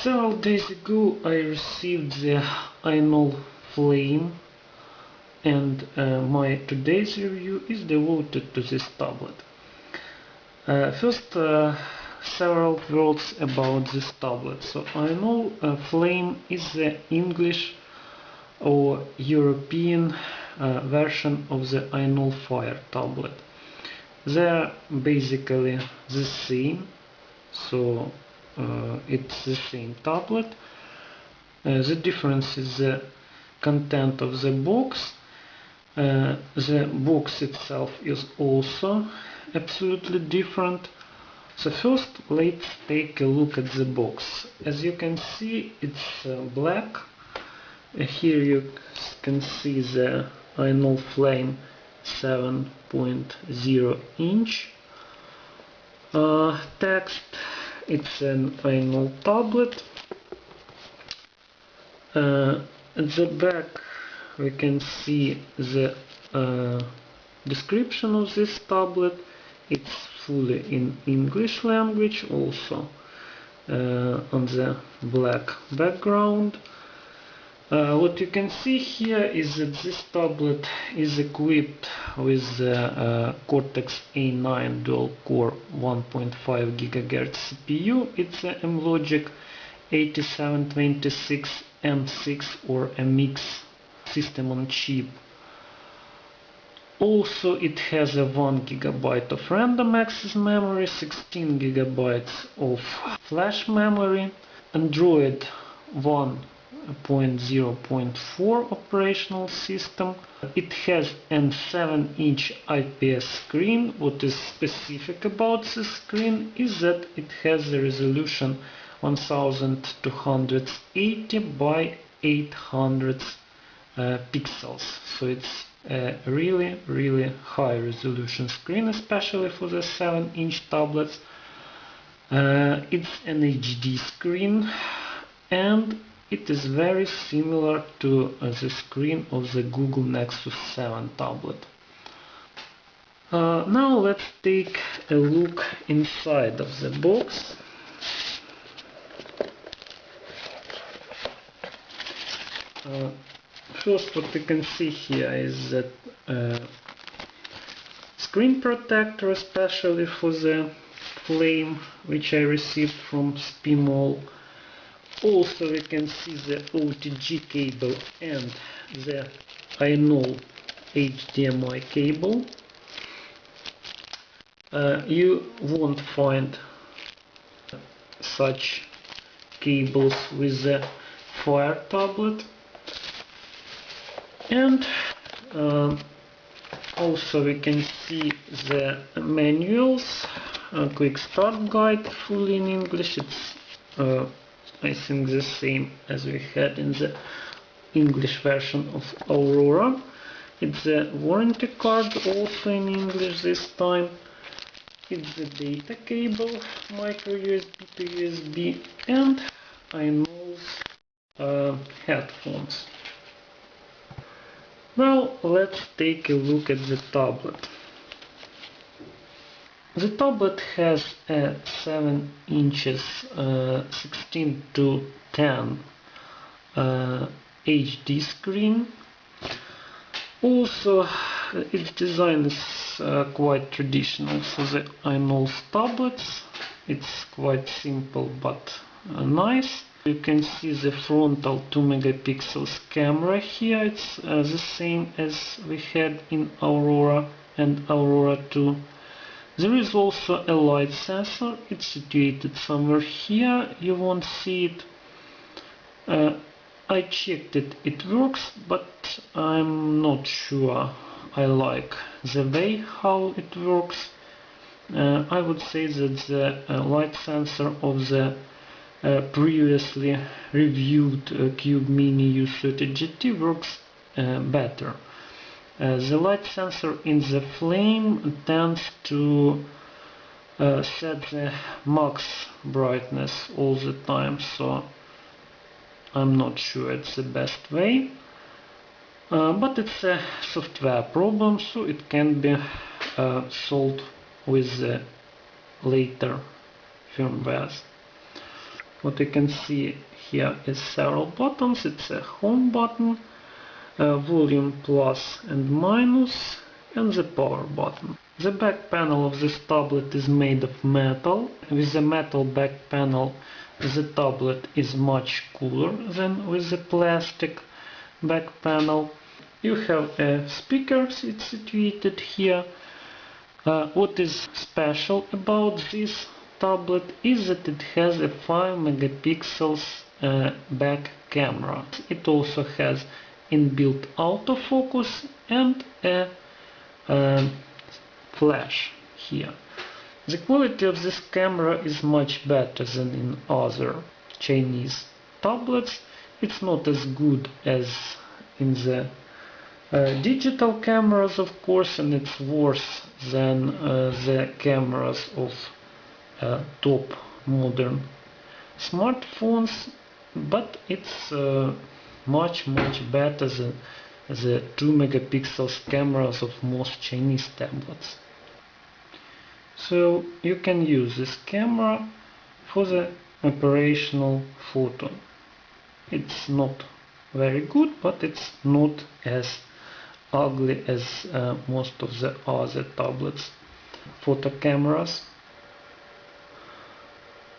Several days ago I received the Ainol Flame, and my today's review is devoted to this tablet. First, several words about this tablet. So Ainol Flame is the English or European version of the Ainol Fire tablet. They are basically the same, so it's the same tablet. The difference is the content of the box. The box itself is also absolutely different. So first let's take a look at the box. As you can see, it's black. Here you can see the Ainol Flame 7.0 inch text. It's an Ainol tablet. At the back we can see the description of this tablet. It's fully in English language, also on the black background. What you can see here is that this tablet is equipped with the Cortex A9 dual-core 1.5 GHz CPU. It's a M-Logic 8726 M6 or a mix system on chip. Also, it has a 1 GB of random access memory, 16 GB of flash memory, Android 1.0.4 operational system. It has a 7-inch IPS screen. What is specific about this screen is that it has a resolution 1280 by 800 pixels. So it's a really high resolution screen, especially for the 7-inch tablets. It's an HD screen, and it is very similar to the screen of the Google Nexus 7 tablet. Now let's take a look inside of the box. First, what we can see here is that screen protector, especially for the Flame, which I received from Spemall. Also, we can see the OTG cable and the Ainol HDMI cable. You won't find such cables with the Fire tablet. And also we can see the manuals, quick start guide, fully in English. It's I think the same as we had in the English version of Aurora. It's a warranty card, also in English this time. It's the data cable, micro USB to USB, and Ainol's headphones. Now let's take a look at the tablet. The tablet has a 7 inches 16 to 10 HD screen. Also, its design is quite traditional for the Ainol tablets. It's quite simple but nice. You can see the frontal 2 megapixels camera here. It's the same as we had in Aurora and Aurora 2. There is also a light sensor. It's situated somewhere here. You won't see it. I checked it. It works, but I'm not sure I like the way how it works. I would say that the light sensor of the previously reviewed Cube Mini U30 GT works better. The light sensor in the Flame tends to set the max brightness all the time, so I'm not sure it's the best way. But it's a software problem, so it can be solved with the later firmwares. What you can see here is several buttons. It's a home button, volume plus and minus, and the power button. The back panel of this tablet is made of metal. With the metal back panel, the tablet is much cooler than with the plastic back panel. You have a speaker situated here. What is special about this tablet is that it has a 5 megapixels back camera. It also has inbuilt autofocus and a flash here. The quality of this camera is much better than in other Chinese tablets. It's not as good as in the digital cameras, of course, and it's worse than the cameras of top modern smartphones, but it's much better than the 2 megapixels cameras of most Chinese tablets. So you can use this camera for the operational photo. It's not very good, but it's not as ugly as most of the other tablets photo cameras.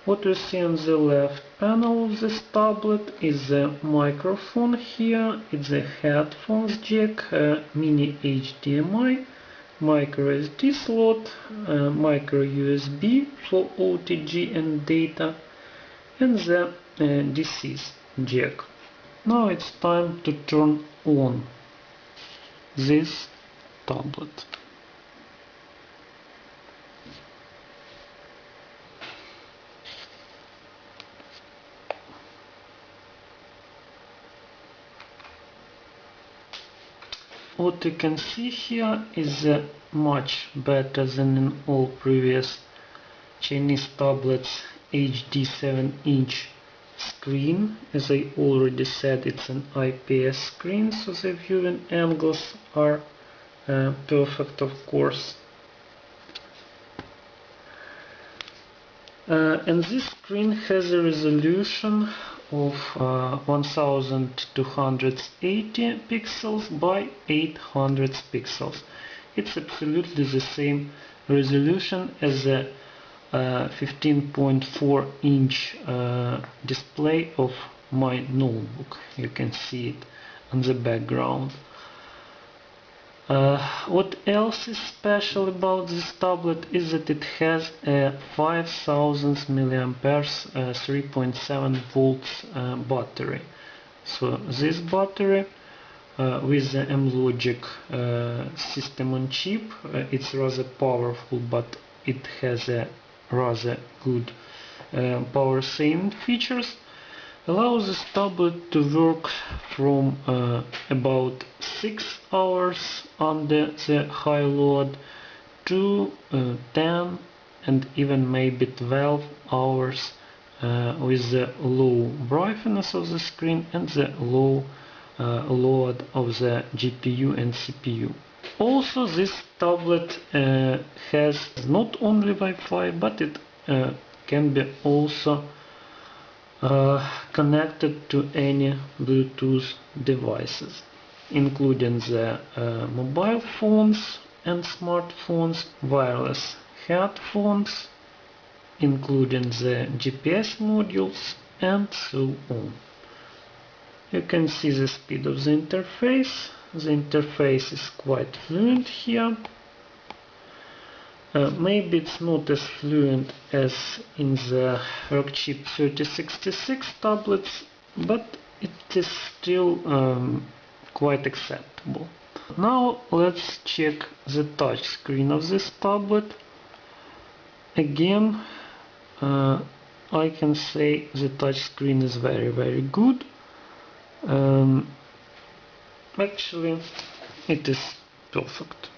What you see on the left panel of this tablet is the microphone here. It's a headphones jack, mini HDMI, micro SD slot, micro USB for OTG and data, and the DC jack. Now it's time to turn on this tablet. What you can see here is much better than in all previous Chinese tablets HD 7-inch screen. As I already said, it's an IPS screen, so the viewing angles are perfect, of course. And this screen has a resolution of 1280 pixels by 800 pixels. It's absolutely the same resolution as a 15.4 inch display of my notebook. You can see it on the background. What else is special about this tablet is that it has a 5000 milliamperes 3.7 volts battery. So this battery with the M-Logic system on chip, it's rather powerful, but it has a rather good power saving features, allows this tablet to work from about 6 hours under the high load to 10 and even maybe 12 hours with the low brightness of the screen and the low load of the GPU and CPU. Also, this tablet has not only Wi-Fi, but it can be also connected to any Bluetooth devices, including the mobile phones and smartphones, wireless headphones, including the GPS modules, and so on. You can see the speed of the interface. The interface is quite fluent here. Maybe it's not as fluent as in the Rockchip 3066 tablets, but it is still quite acceptable. Now let's check the touch screen of this tablet. Again, I can say the touch screen is very good. Actually, it is perfect.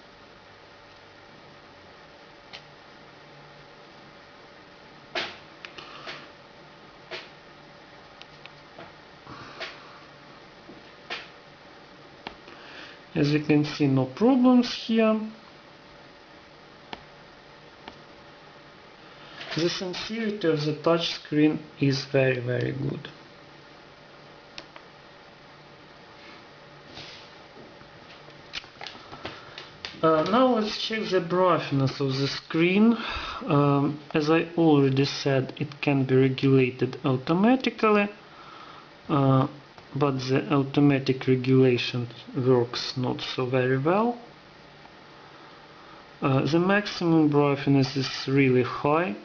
As you can see, no problems here. The sincerity of the touch screen is very, very good. Now let's check the brightness of the screen. As I already said, it can be regulated automatically, but the automatic regulation works not so very well. The maximum brightness is really high.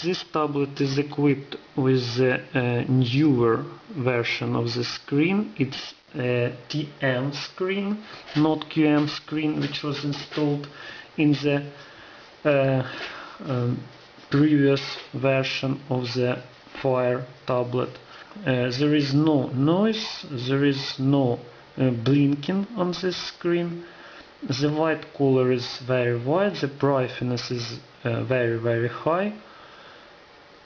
This tablet is equipped with the newer version of the screen. It's a TM screen, not QM screen, which was installed in the previous version of the Fire tablet. There is no noise, there is no blinking on this screen. The white color is very white, the brightness is very, very high.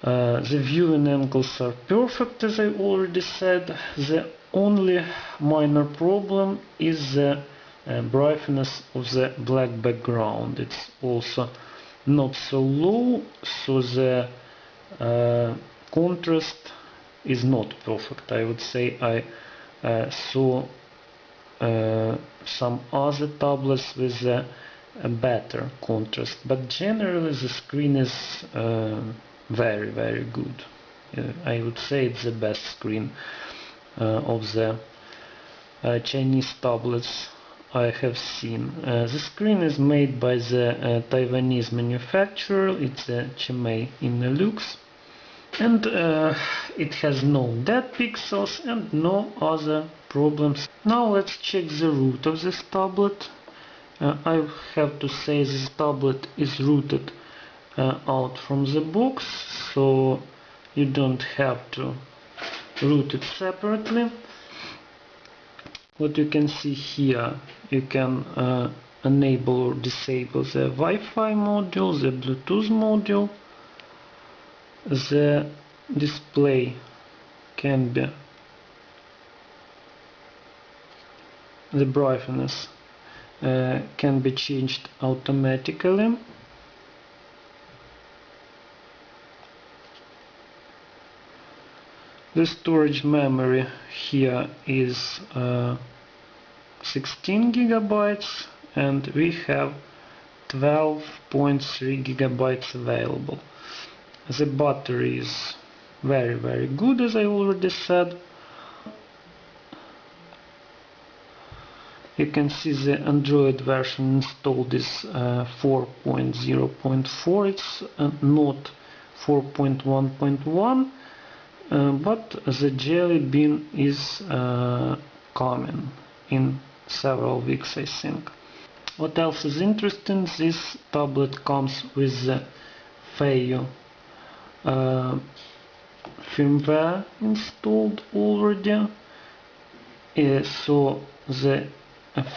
The viewing angles are perfect, as I already said. The only minor problem is the brightness of the black background. It's also not so low, so the contrast is not perfect. I would say I saw some other tablets with a better contrast, but generally the screen is very, very good. I would say it's the best screen of the Chinese tablets I have seen. The screen is made by the Taiwanese manufacturer. It's a Chimay Innolux, and it has no dead pixels and no other problems. Now let's check the root of this tablet. I have to say this tablet is rooted out from the box, so you don't have to root it separately. What you can see here, you can enable or disable the Wi-Fi module, the Bluetooth module. The display can be, the brightness can be changed automatically. The storage memory here is 16 gigabytes, and we have 12.3 gigabytes available. The battery is very, very good, as I already said. You can see the Android version installed is 4.0.4. It's not 4.1.1. But the Jelly Bean is coming in several weeks, I think. What else is interesting? This tablet comes with the Feio firmware installed already. So the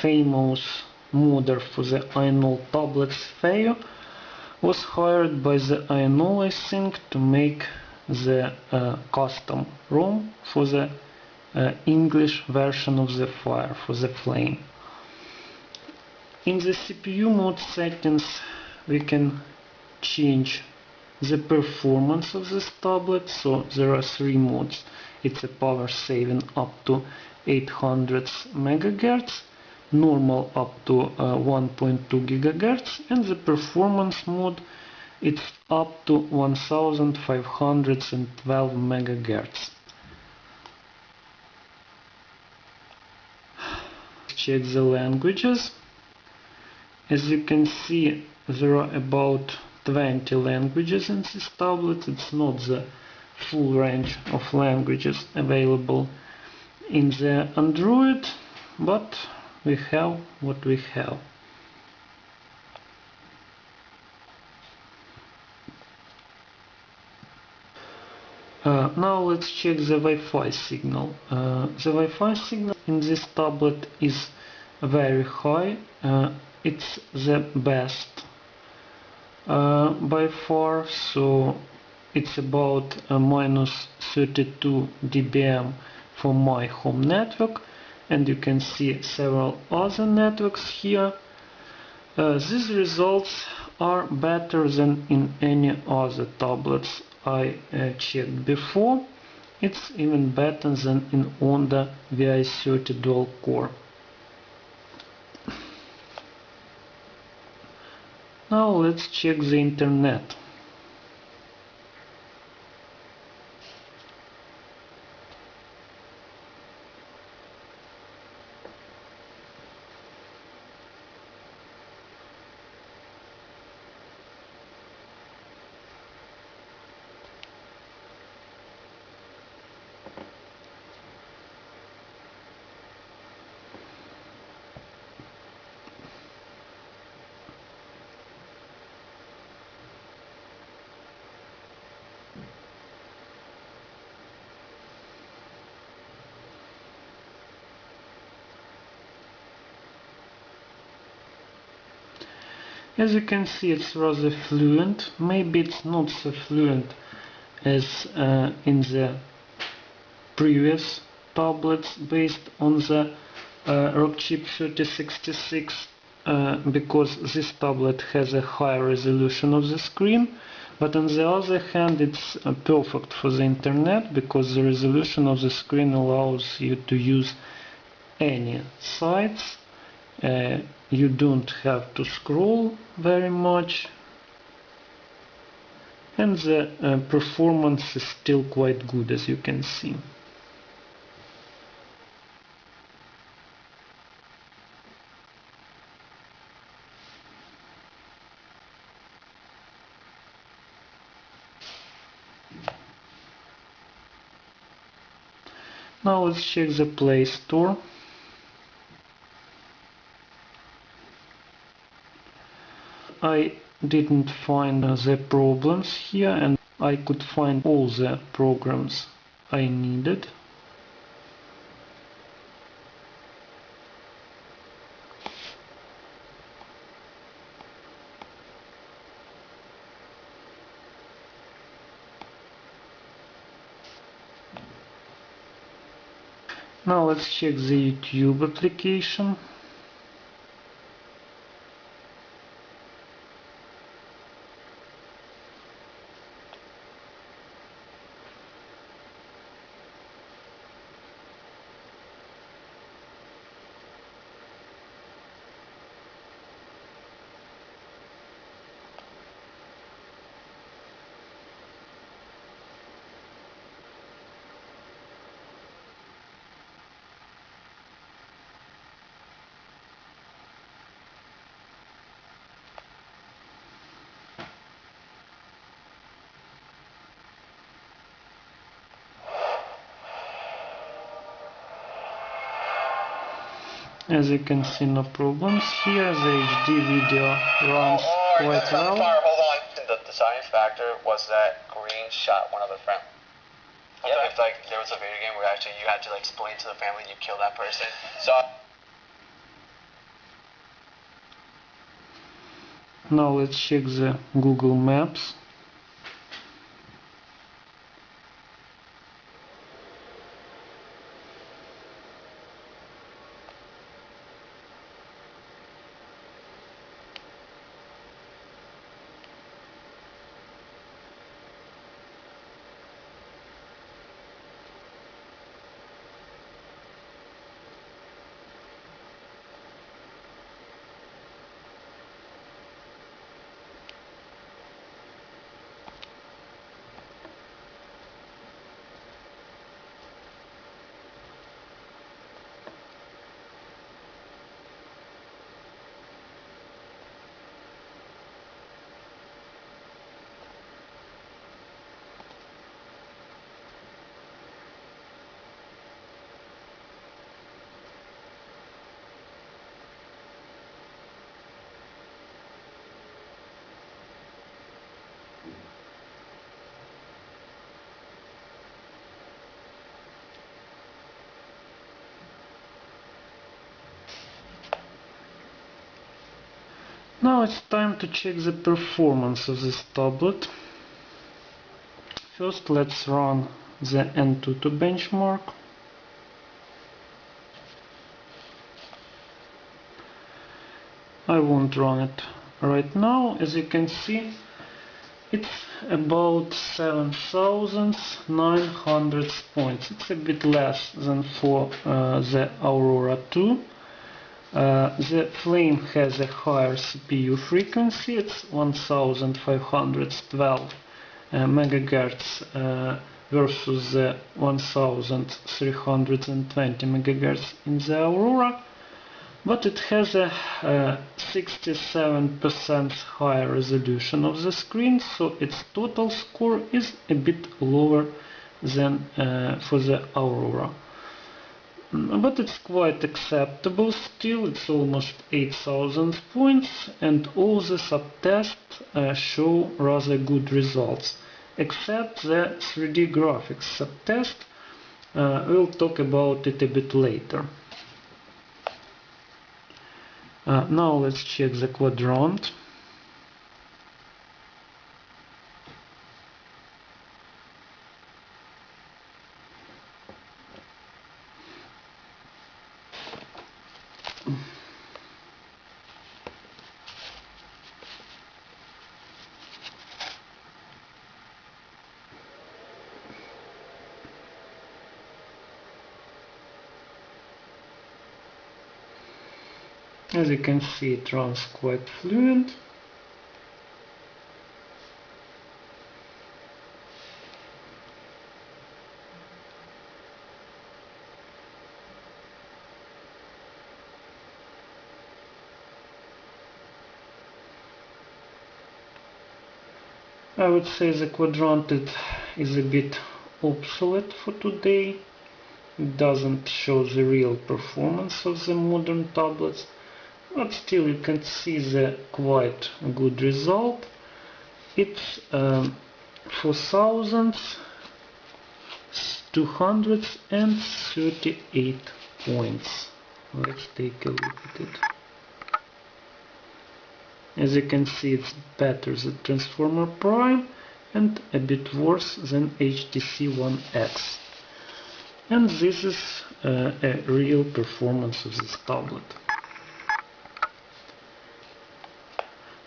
famous modder for the Ainol tablets Feio was hired by the Ainol, I think, to make the custom ROM for the English version of the Fire, for the Flame. In the CPU mode settings we can change the performance of this tablet, so there are three modes. It's a power saving up to 800 MHz, normal up to 1.2 GHz, and the performance mode it's up to 1512 MHz. Check the languages. As you can see, there are about 20 languages in this tablet. It's not the full range of languages available in the Android, but we have what we have. Now let's check the Wi-Fi signal. The Wi-Fi signal in this tablet is very high. It's the best by far, so it's about minus 32 dBm for my home network, and you can see several other networks here. These results are better than in any other tablets I checked before. It's even better than in Honda VI30 dual core. Now let's check the internet. As you can see, it's rather fluent. Maybe it's not so fluent as in the previous tablets based on the Rockchip 3066 because this tablet has a higher resolution of the screen, but on the other hand it's perfect for the internet because the resolution of the screen allows you to use any sites. You don't have to scroll very much, and the performance is still quite good, as you can see. Now let's check the Play Store. I didn't find the problems here, and I could find all the programs I needed. Now let's check the YouTube application. As you can see, no problems here. The HD video runs quite well. Hold on. The deciding factor was that Green shot one of the friends. Yeah. If like there was a video game where actually you had to like explain to the family you killed that person. So. Now let's check the Google Maps. Now it's time to check the performance of this tablet. First let's run the Antutu benchmark. I won't run it right now, as you can see, it's about 7,900 points. It's a bit less than for the Aurora 2. The Flame has a higher CPU frequency. It's 1512 megahertz versus the 1320 megahertz in the Aurora. But it has a 67% higher resolution of the screen, so its total score is a bit lower than for the Aurora. But it's quite acceptable still. It's almost 8,000 points, and all the subtests show rather good results, except the 3D graphics subtest. We'll talk about it a bit later. Now let's check the quadrant. As you can see, it runs quite fluent. I would say the quadrant is a bit obsolete for today. It doesn't show the real performance of the modern tablets, but still you can see the quite good result. It's 4,238 points. Let's take a look at it. As you can see, it's better than Transformer Prime and a bit worse than HTC One X. And this is a real performance of this tablet.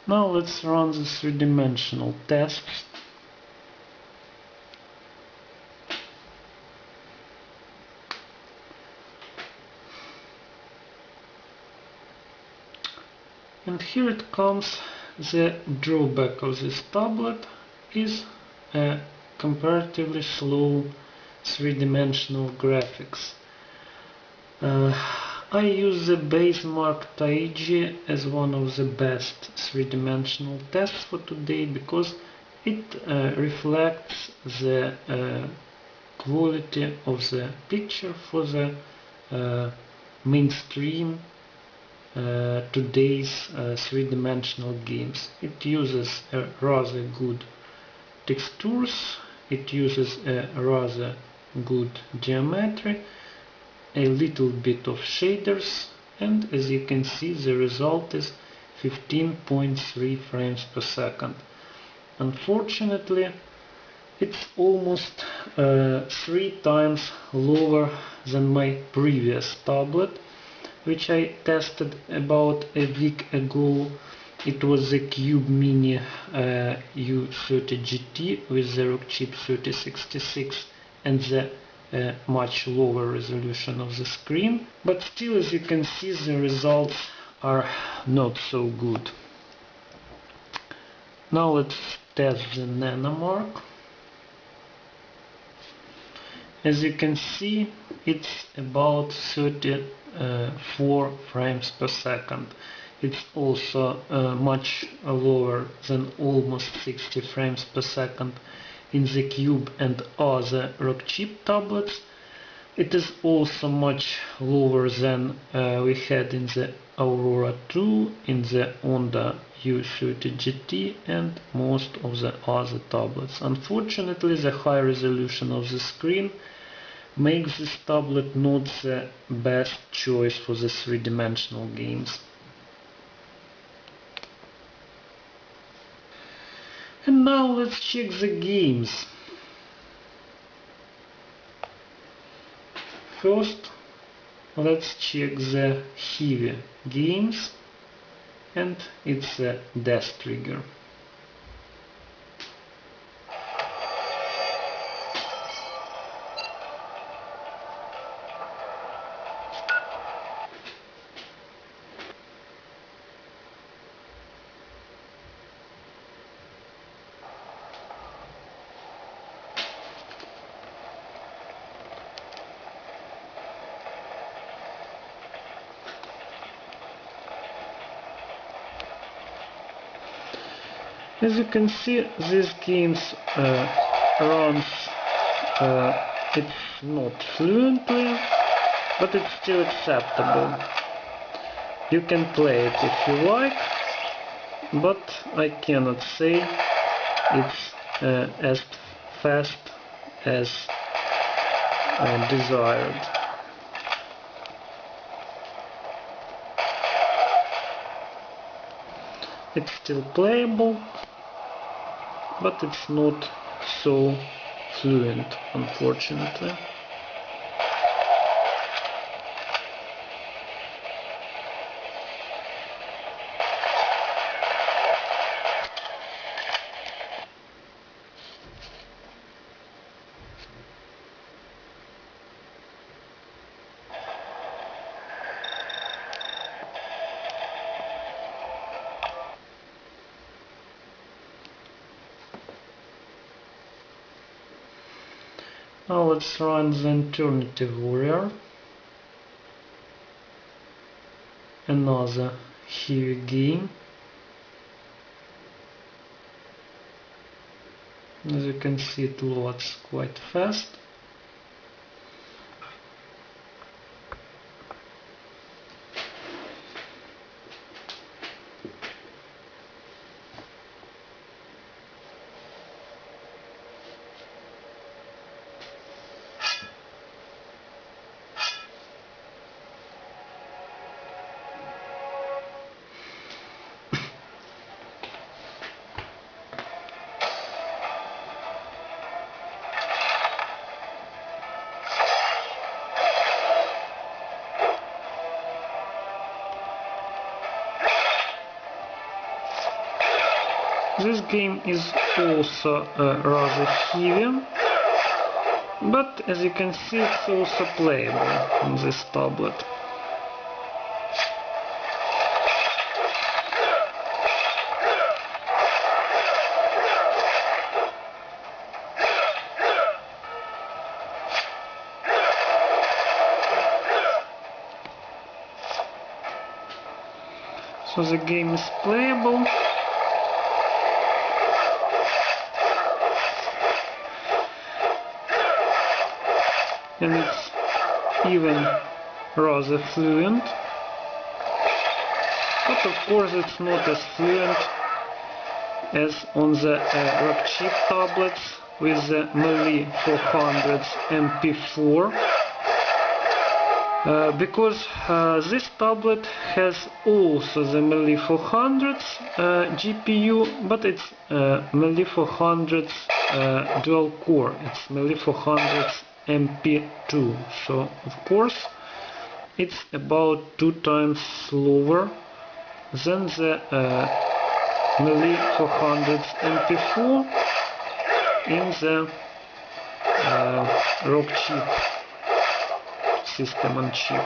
Now let's run the three-dimensional tests. And here it comes. The drawback of this tablet is a comparatively slow three-dimensional graphics. I use the Basemark Taiji as one of the best three-dimensional tests for today because it reflects the quality of the picture for the mainstream today's three-dimensional games. It uses rather good textures, it uses a rather good geometry, a little bit of shaders, and as you can see, the result is 15.3 frames per second. Unfortunately, it's almost 3 times lower than my previous tablet, which I tested about a week ago. It was the Cube Mini U30 GT with the Rockchip 3066 and the much lower resolution of the screen, but still, as you can see, the results are not so good. Now let's test the Nanomark. As you can see, it's about 34 frames per second. It's also much lower than almost 60 frames per second in the Cube and other Rockchip tablets. It is also much lower than we had in the Aurora 2, in the Honda U30 GT and most of the other tablets. Unfortunately, the high resolution of the screen makes this tablet not the best choice for the three-dimensional games. And now let's check the games. First, let's check the heavy games. and it's a death trigger. As you can see, this game runs, it's not fluently, but it's still acceptable. You can play it if you like, but I cannot say it's as fast as desired. It's still playable, but it's not so fluent, unfortunately. Now let's run the alternative warrior. Another heavy game. As you can see, it loads quite fast. This game is also rather heavy, but as you can see, it's also playable on this tablet. So the game is playable. And it's even rather fluent, but of course it's not as fluent as on the rock chip tablets with the Melee 400 MP4, because this tablet has also the Melee 400 GPU, but it's Melee 400 dual core, it's Melee 400 MP2, so of course it's about 2 times slower than the Melee 400 MP4 in the rock chip system on chip.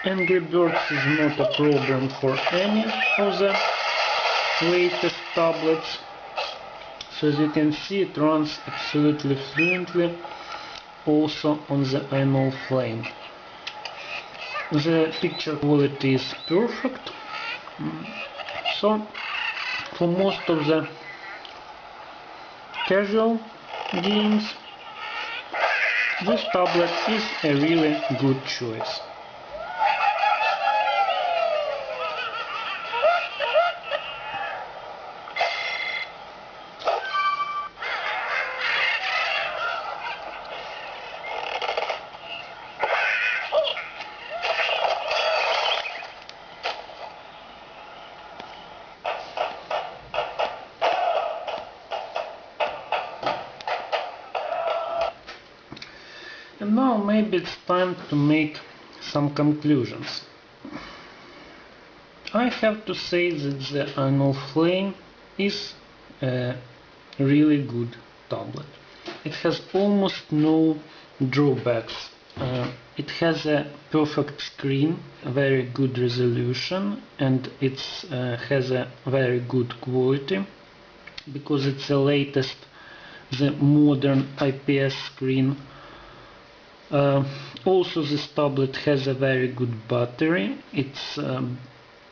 Angry Birds is not a problem for any of the latest tablets. So as you can see, it runs absolutely fluently also on the Ainol Flame. The picture quality is perfect. So for most of the casual games, this tablet is a really good choice. And now maybe it's time to make some conclusions. I have to say that the Ainol Flame is a really good tablet. It has almost no drawbacks. It has a perfect screen, a very good resolution, and it has a very good quality because it's the latest, the modern IPS screen. Also this tablet has a very good battery. It's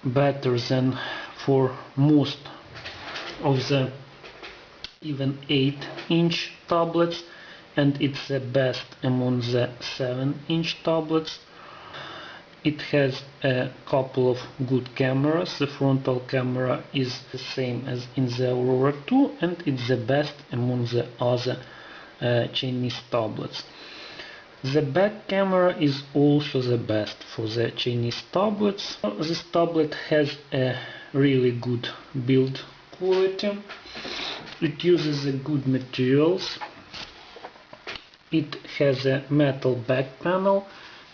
better than for most of the even 8-inch tablets, and it's the best among the 7-inch tablets. It has a couple of good cameras. The frontal camera is the same as in the Aurora 2, and it's the best among the other Chinese tablets. The back camera is also the best for the Chinese tablets. This tablet has a really good build quality. It uses good materials. It has a metal back panel.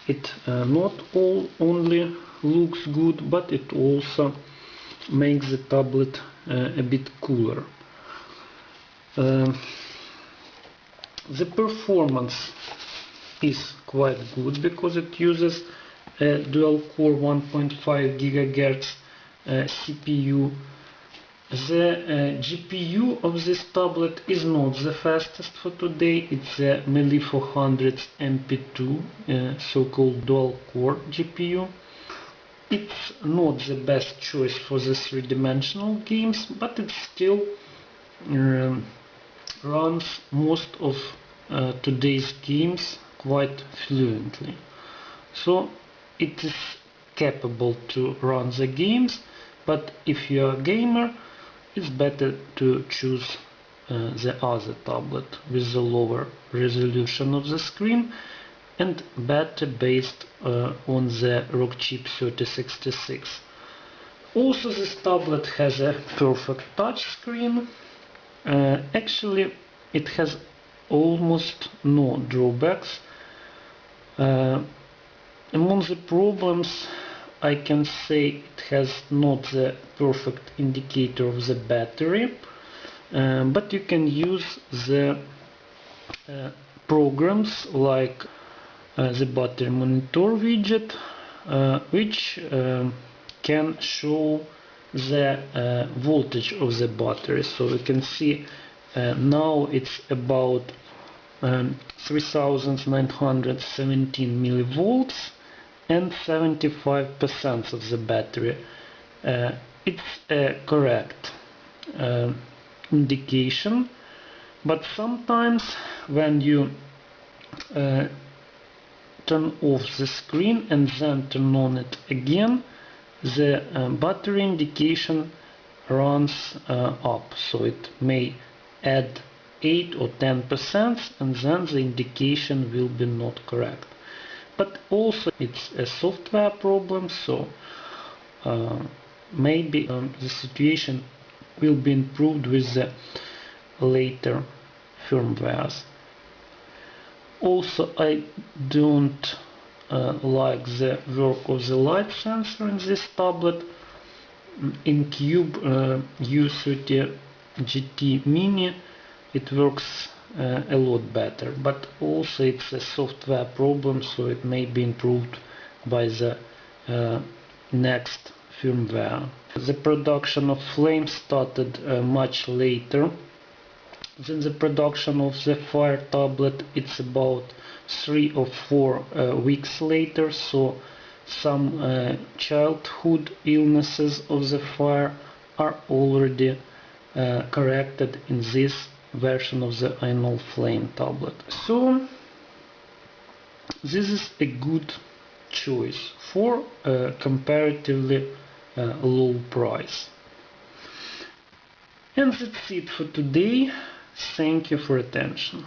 It not only looks good, but it also makes the tablet a bit cooler. The performance is quite good because it uses a dual-core 1.5 GHz CPU. The GPU of this tablet is not the fastest for today. It's a Melee 400 MP2, so-called dual-core GPU. It's not the best choice for the three-dimensional games, but it still runs most of today's games quite fluently. So it is capable to run the games, but if you are a gamer, it's better to choose the other tablet with the lower resolution of the screen and better based on the Rockchip 3066. Also, this tablet has a perfect touch screen. Actually, it has almost no drawbacks. Among the problems, I can say it has not the perfect indicator of the battery, but you can use the programs like the battery monitor widget, which can show the voltage of the battery. So you can see now it's about 3917 millivolts and 75% of the battery. It's a correct indication, but sometimes when you turn off the screen and then turn on it again, the battery indication runs up, so it may add 8 or 10%, and then the indication will be not correct. But also it's a software problem, so maybe the situation will be improved with the later firmwares. Also, I don't like the work of the light sensor in this tablet. In Cube U30 GT Mini it works a lot better, but also it's a software problem, so it may be improved by the next firmware. The production of Flame started much later than the production of the Fire tablet. It's about 3 or 4 weeks later, so some childhood illnesses of the Fire are already corrected in this version of the Ainol Flame tablet. So this is a good choice for a comparatively low price. And that's it for today. Thank you for attention.